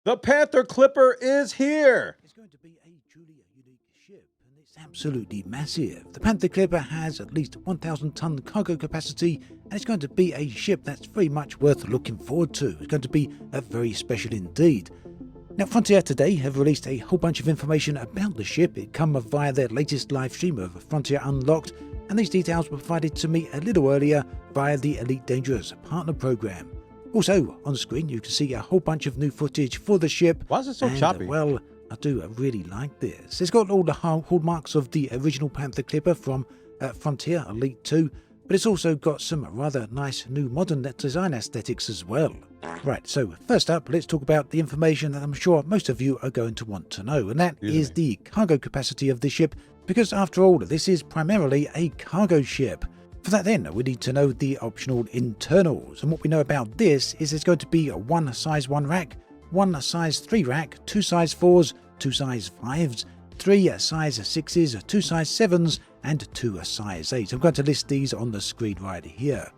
The Panther Clipper is here! It's going to be a truly unique ship, and it's absolutely massive. The Panther Clipper has at least 1,000-ton cargo capacity, and it's going to be a ship that's very much worth looking forward to. It's going to be very special indeed. Now, Frontier today have released a whole bunch of information about the ship. It come via their latest live stream of Frontier Unlocked, and these details were provided to me a little earlier via the Elite Dangerous partner program. Also, on screen you can see a whole bunch of new footage for the ship. Why is it so choppy? Well, I do really like this. It's got all the hallmarks of the original Panther Clipper from Frontier Elite 2, but it's also got some rather nice new modern design aesthetics as well. Right, so first up, let's talk about the information that I'm sure most of you are going to want to know, and that is the cargo capacity of the ship, because after all, this is primarily a cargo ship. For that then, we need to know the optional internals, and what we know about this is it's going to be a 1 size 1 rack, 1 size 3 rack, 2 size 4s, 2 size 5s, 3 size 6s, 2 size 7s, and 2 size 8s. I'm going to list these on the screen right here.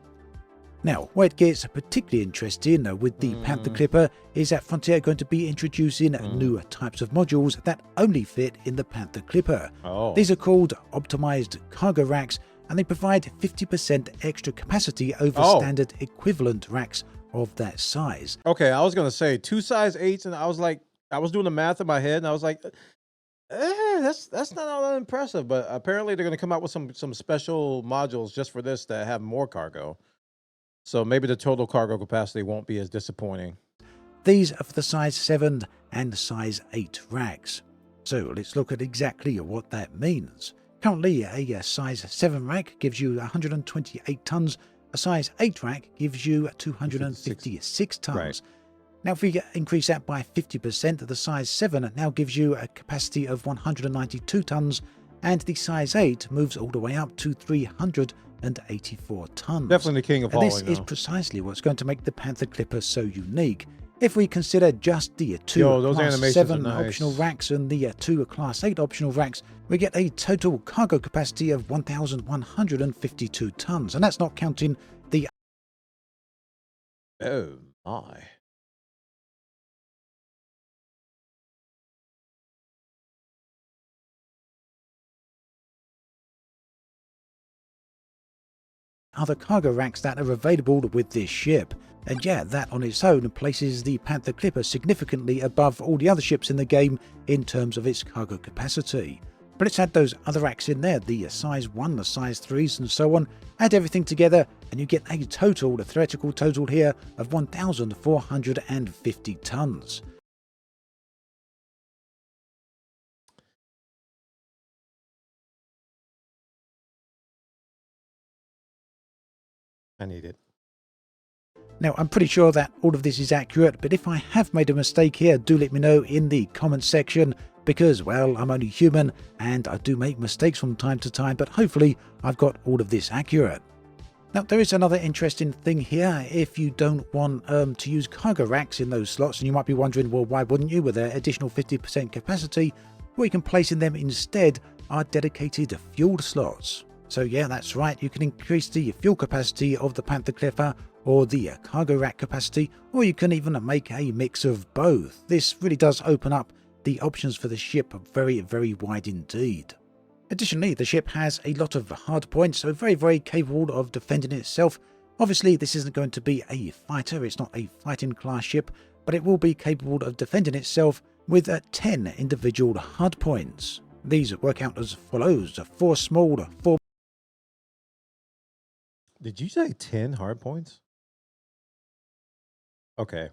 Now, where it gets particularly interesting with the Panther Clipper is that Frontier are going to be introducing new types of modules that only fit in the Panther Clipper. These are called optimized cargo racks, and they provide 50% extra capacity over standard equivalent racks of that size. Okay, I was going to say 2 size 8s, and I was doing the math in my head, and I was like, that's not all that impressive. But apparently they're going to come out with some special modules just for this that have more cargo. So maybe the total cargo capacity won't be as disappointing. These are for the size 7 and size 8 racks. So let's look at exactly what that means. Currently, a size 7 rack gives you 128 tons, a size 8 rack gives you 256 tons. Right. Now, if we increase that by 50%, the size 7 now gives you a capacity of 192 tons, and the size 8 moves all the way up to 384 tons. Definitely the king of hauling. This is precisely what's going to make the Panther Clipper so unique. If we consider just the 2 Class 7 optional racks and the 2 Class 8 optional racks, we get a total cargo capacity of 1,152 tons, and that's not counting the... Oh my. other cargo racks that are available with this ship. And yeah, that on its own places the Panther Clipper significantly above all the other ships in the game in terms of its cargo capacity. But let's add those other racks in there, the size 1, the size 3s and so on, add everything together and you get a total, the theoretical total here, of 1,450 tons. I need it. Now, I'm pretty sure that all of this is accurate, but if I have made a mistake here, do let me know in the comments section, because, well, I'm only human and I do make mistakes from time to time, but hopefully I've got all of this accurate. Now, there is another interesting thing here. If you don't want to use cargo racks in those slots, and you might be wondering, well, why wouldn't you with their additional 50% capacity? What you can place in them instead are dedicated fuel slots. So yeah, that's right, you can increase the fuel capacity of the Panther Clipper or the cargo rack capacity, or you can even make a mix of both. This really does open up the options for the ship very, very wide indeed. Additionally, the ship has a lot of hard points, so very, very capable of defending itself. Obviously, this isn't going to be a fighter, it's not a fighting class ship, but it will be capable of defending itself with 10 individual hard points. These work out as follows: 4 small, 4... Did you say 10 hard points? Okay.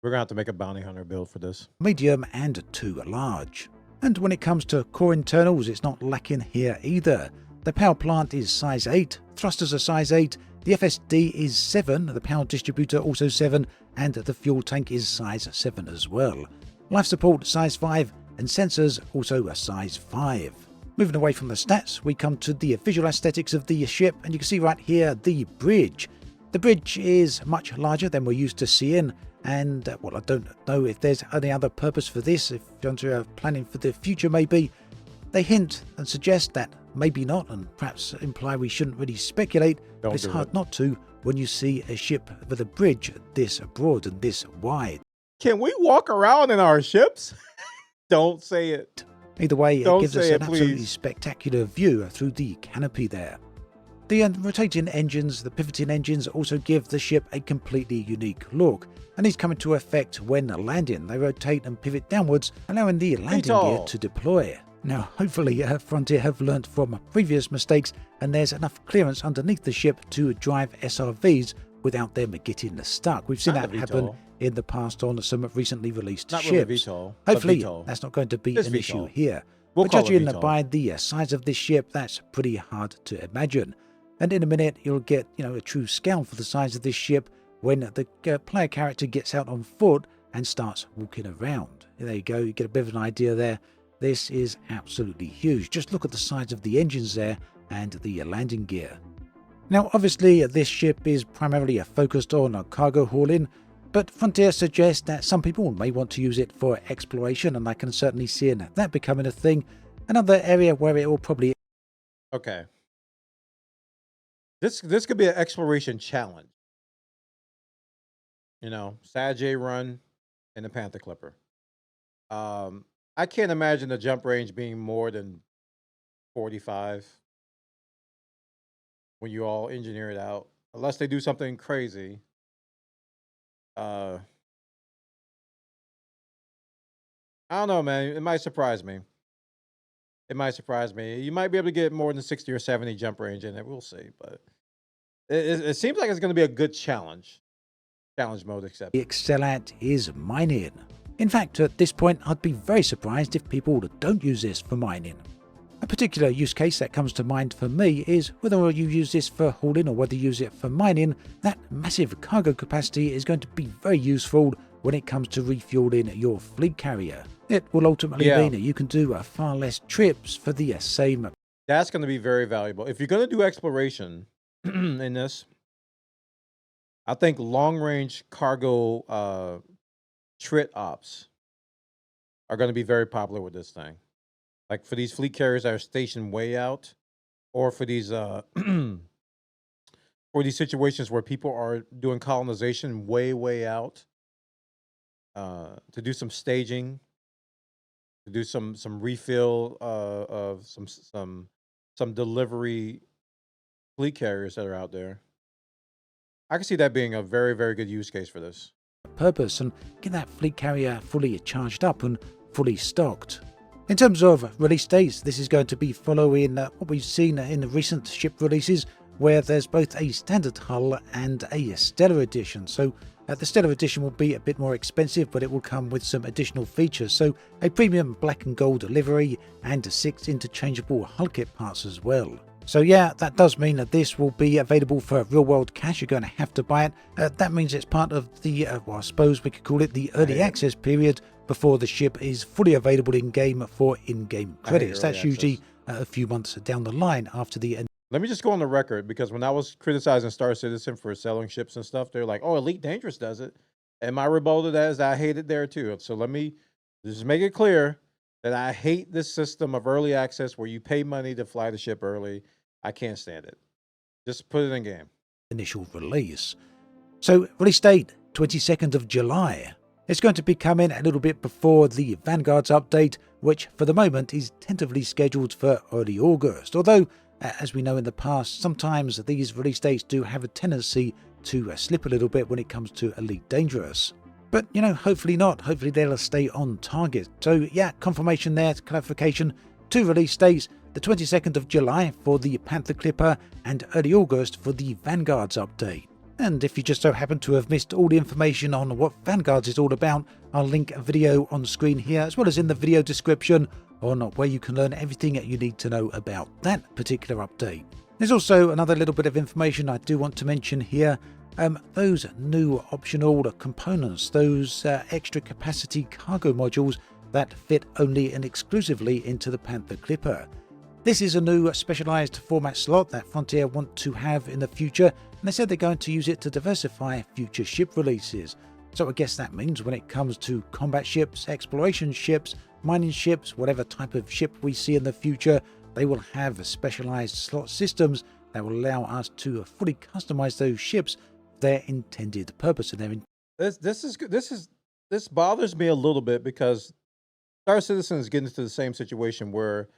We're going to have to make a bounty hunter build for this. medium, and 2 large. And when it comes to core internals, it's not lacking here either. The power plant is size 8, thrusters are size 8, the FSD is 7, the power distributor also 7, and the fuel tank is size 7 as well. Life support size 5, and sensors also a size 5. Moving away from the stats, we come to the visual aesthetics of the ship, and you can see right here the bridge. The bridge is much larger than we're used to seeing, and well, I don't know if there's any other purpose for this, if you're planning for the future maybe. They hint and suggest that maybe not, and perhaps imply we shouldn't really speculate, but it's hard not to when you see a ship with a bridge this broad and this wide. Can we walk around in our ships? Don't say it. Either way, it Don't gives us say an it, absolutely please. spectacular view through the canopy there. The rotating engines, the pivoting engines, also give the ship a completely unique look, and these come into effect when landing. They rotate and pivot downwards, allowing the landing gear to deploy. Now, hopefully, Frontier have learnt from previous mistakes, and there's enough clearance underneath the ship to drive SRVs without them getting stuck. We've seen that happen in the past on some recently released ships. Really VTOL, hopefully, that's not going to be an issue here. But judging by the size of this ship, that's pretty hard to imagine. And in a minute, you'll get, a true scale for the size of this ship when the player character gets out on foot and starts walking around. There you go, you get a bit of an idea there. This is absolutely huge. Just look at the size of the engines there and the landing gear. Now, obviously, this ship is primarily focused on cargo hauling, but Frontier suggests that some people may want to use it for exploration, and I can certainly see that becoming a thing. Another area where it will probably... Okay. This could be an exploration challenge. Saj run and the Panther Clipper. I can't imagine the jump range being more than 45 when you all engineer it out, unless they do something crazy. I don't know, man. It might surprise me. It might surprise me. You might be able to get more than 60 or 70 jump range in it. We'll see. But it seems like it's going to be a good challenge. Challenge mode accepted. Excel at is mining. In fact, at this point, I'd be very surprised if people don't use this for mining. A particular use case that comes to mind for me is whether you use this for hauling or whether you use it for mining. That massive cargo capacity is going to be very useful when it comes to refueling your fleet carrier. It will ultimately mean that you can do far less trips for the same. That's going to be very valuable. If you're going to do exploration in this, I think long-range cargo trit ops are going to be very popular with this thing. Like for these fleet carriers that are stationed way out, or for these situations where people are doing colonization way out, to do some staging, to do some refill of some delivery fleet carriers that are out there. I can see that being a very, very good use case for this purpose and get that fleet carrier fully charged up and fully stocked. In terms of release dates, this is going to be following what we've seen in the recent ship releases, where there's both a standard hull and a Stellar Edition. So the Stellar Edition will be a bit more expensive, but it will come with some additional features. So a premium black and gold livery and 6 interchangeable hull kit parts as well. So yeah, that does mean that this will be available for real-world cash. You're going to have to buy it. That means it's part of the, well, I suppose we could call it the early access period before the ship is fully available in-game for in-game credits. That's usually a few months down the line after the end. Let me just go on the record, because when I was criticizing Star Citizen for selling ships and stuff, they're like, oh, Elite Dangerous does it. And my rebuttal to that is that I hate it there too. So let me just make it clear that I hate this system of early access where you pay money to fly the ship early. I can't stand it. Just put it in game. Initial release. So release date, 22nd of July. It's going to be coming a little bit before the Vanguard's update, which for the moment is tentatively scheduled for early August. Although, as we know in the past, sometimes these release dates do have a tendency to slip a little bit when it comes to Elite Dangerous. But, hopefully not. Hopefully they'll stay on target. So yeah, confirmation there, clarification. 2 release dates, the 22nd of July for the Panther Clipper and early August for the Vanguard's update. And if you just so happen to have missed all the information on what Vanguards is all about, I'll link a video on screen here as well as in the video description on where you can learn everything you need to know about that particular update. There's also another little bit of information I do want to mention here. Those new optional components, those extra capacity cargo modules that fit only and exclusively into the Panther Clipper. This is a new specialized format slot that Frontier want to have in the future, and they said they're going to use it to diversify future ship releases. So I guess that means when it comes to combat ships, exploration ships, mining ships, whatever type of ship we see in the future, they will have specialized slot systems that will allow us to fully customize those ships for their intended purpose. And This is good. this bothers me a little bit because Star Citizen is getting into the same situation where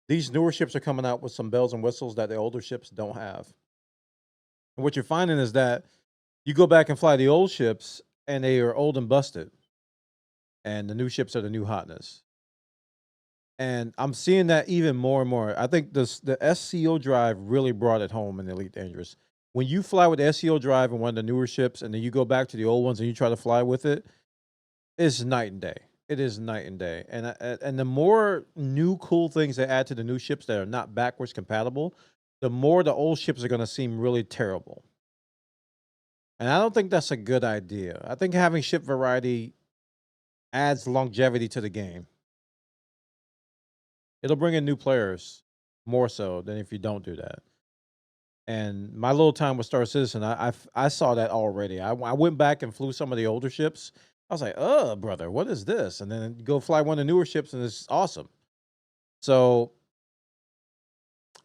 these newer ships are coming out with some bells and whistles that the older ships don't have. And what you're finding is that you go back and fly the old ships and they are old and busted, and the new ships are the new hotness. And I'm seeing that even more and more. I think the SCO drive really brought it home in Elite Dangerous. When you fly with the SCO drive in one of the newer ships and then you go back to the old ones and you try to fly with it, it's night and day. It is night and day. And the more new cool things they add to the new ships that are not backwards compatible, the more the old ships are going to seem really terrible. And I don't think that's a good idea. I think having ship variety adds longevity to the game. It'll bring in new players more so than if you don't do that. And my little time with Star Citizen, I saw that already. I went back and flew some of the older ships. I was like, "Oh, brother, what is this?" And then go fly one of the newer ships, and it's awesome. So,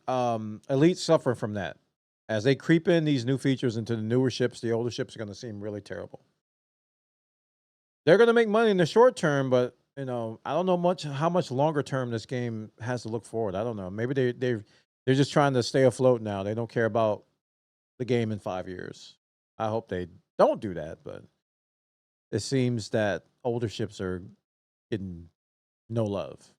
Elite suffer from that. As they creep in these new features into the newer ships, the older ships are going to seem really terrible. They're going to make money in the short term, but I don't know how much longer term this game has to look forward. I don't know. Maybe they're just trying to stay afloat now. They don't care about the game in 5 years. I hope they don't do that, but it seems that older ships are getting no love.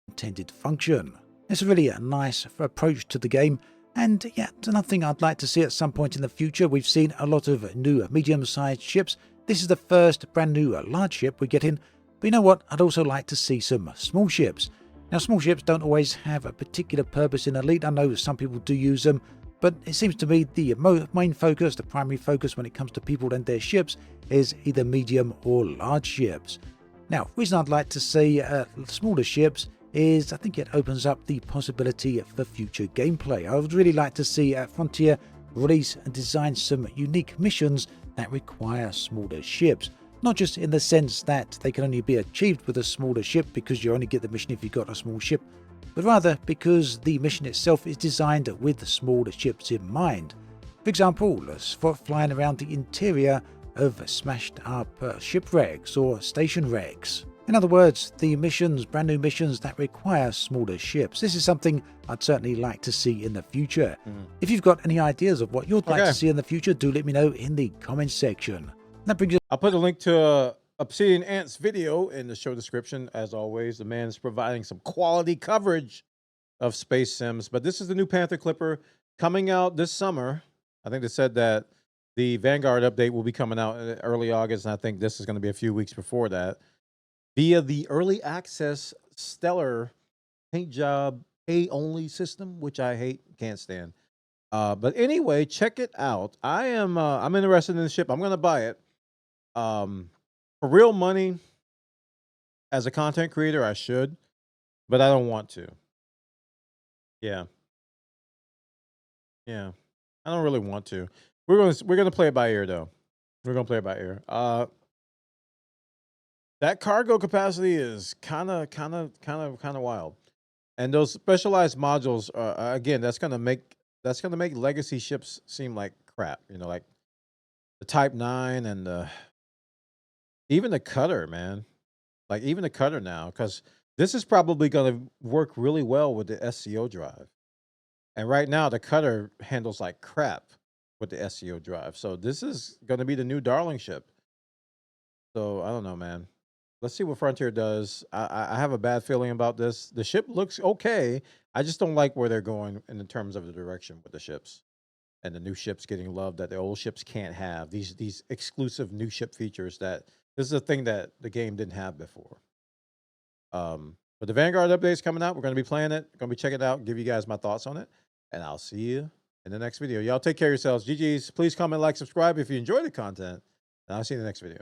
Intended function. It's really a nice approach to the game, and yeah, it's another thing I'd like to see at some point in the future. We've seen a lot of new medium-sized ships. This is the first brand new large ship we're getting, but you know what? I'd also like to see some small ships. Now, small ships don't always have a particular purpose in Elite. I know some people do use them, but it seems to me the main focus, the primary focus when it comes to people and their ships is either medium or large ships. Now, the reason I'd like to see smaller ships is I think it opens up the possibility for future gameplay. I would really like to see Frontier release and design some unique missions that require smaller ships. Not just in the sense that they can only be achieved with a smaller ship because you only get the mission if you've got a small ship, but rather because the mission itself is designed with smaller ships in mind. For example, for flying around the interior of smashed up shipwrecks or station wrecks. In other words, the missions, brand new missions that require smaller ships. This is something I'd certainly like to see in the future. If you've got any ideas of what you'd like to see in the future, do let me know in the comments section. That brings us. I'll put a link to Obsidian Ant's video in the show description. As always, the man's providing some quality coverage of space sims. But this is the new Panther Clipper coming out this summer. I think they said that the Vanguard update will be coming out in early August, and I think this is going to be a few weeks before that. Via the early access Stellar paint job A-only system, which I can't stand. But anyway, check it out. I'm interested in the ship. I'm going to buy it. For real money, as a content creator, I should, but I don't want to. Yeah, I don't really want to. We're gonna play it by ear though. We're gonna play it by ear. That cargo capacity is kind of wild, and those specialized modules, again, that's gonna make legacy ships seem like crap. Like the Type 9 and even the Cutter, man. Like even the Cutter now, because this is probably gonna work really well with the SCO drive. And right now, the Cutter handles like crap with the SCO drive. So this is going to be the new darling ship. So I don't know, man. Let's see what Frontier does. I have a bad feeling about this. The ship looks okay. I just don't like where they're going in terms of the direction with the ships. And the new ships getting love that the old ships can't have. These exclusive new ship features that this is a thing that the game didn't have before. But the Vanguard update is coming out. We're going to be playing it. Going to be checking it out. Give you guys my thoughts on it. And I'll see you in the next video. Y'all take care of yourselves. GG's. Please comment, like, subscribe if you enjoy the content. And I'll see you in the next video.